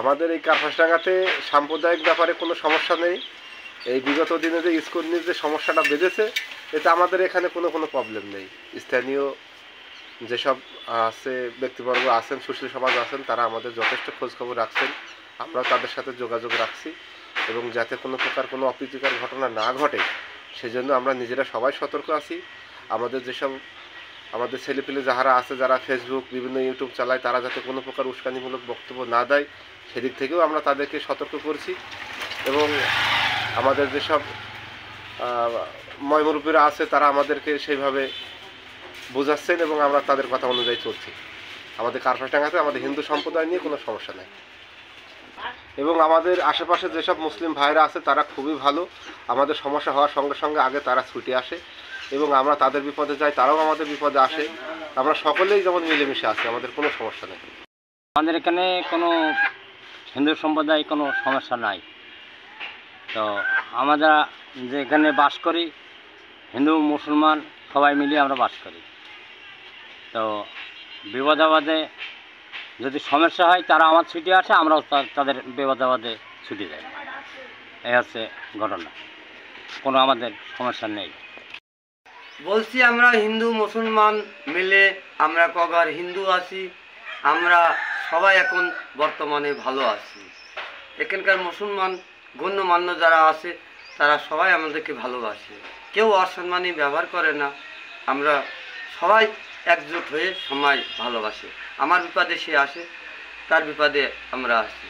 আমাদের এই কার্পাসডাঙ্গাতে সাম্প্রদায়িক ব্যাপারে কোনো সমস্যা নেই। এই বিগত দিনে যে স্কুল নিয়ে যে সমস্যাটা বেঁধেছে, এতে আমাদের এখানে কোনো প্রবলেম নেই। স্থানীয় যেসব আছে ব্যক্তিবর্গ আছেন, সুশীল সমাজ আছেন, তারা আমাদের যথেষ্ট খোঁজখবর রাখছেন। আমরাও তাদের সাথে যোগাযোগ রাখছি এবং যাতে কোনো প্রকার কোনো অপ্রীতিকর ঘটনা না ঘটে সেজন্য আমরা নিজেরা সবাই সতর্ক আছি। আমাদের ছেলেপিলে যারা আছে, যারা ফেসবুক বিভিন্ন ইউটিউব চালায়, তারা যাতে কোনো প্রকার উস্কানিমূলক বক্তব্য না দেয় সেদিক থেকেও আমরা তাদেরকে সতর্ক করছি। এবং আমাদের যেসব ময়মুরব্বীরা আছে তারা আমাদেরকে সেইভাবে বোঝাচ্ছেন এবং আমরা তাদের কথা অনুযায়ী চলছি। আমাদের কার্পাসডাঙ্গাতে আমাদের হিন্দু সম্প্রদায় নিয়ে কোনো সমস্যা নেই এবং আমাদের আশেপাশে যেসব মুসলিম ভাইরা আছে তারা খুবই ভালো। আমাদের সমস্যা হওয়ার সঙ্গে সঙ্গে আগে তারা ছুটে আসে এবং আমরা তাদের বিপদে যাই, তারাও আমাদের বিপদে আসে। আমরা সকলেই যেমন মিলেমিশে আছি, আমাদের কোনো সমস্যা নেই। আমাদের এখানে কোনো হিন্দু সম্প্রদায় কোনো সমস্যা নাই। তো আমরা যেখানে বাস করি হিন্দু মুসলমান সবাই মিলিয়ে আমরা বাস করি। তো বিপদাবাদে যদি সমস্যা হয় তারা আমার ছুটে আসে, আমরাও তাদের বিপদাবাদে ছুটে যাই। এই হচ্ছে ঘটনা, কোনো আমাদের সমস্যা নেই। বলছি আমরা হিন্দু মুসলমান মিলে আমরা কগার হিন্দু আছি, আমরা সবাই এখন বর্তমানে ভালো আছি। এখানকার মুসলমান গণ্যমান্য যারা আছে তারা সবাই আমাদেরকে ভালোবাসে, কেউ অসম্মানী ব্যবহার করে না। আমরা সবাই একজোট হয়ে সবাই ভালোবাসে। আমার বিপদে সে আসে, তার বিপদে আমরা আসি।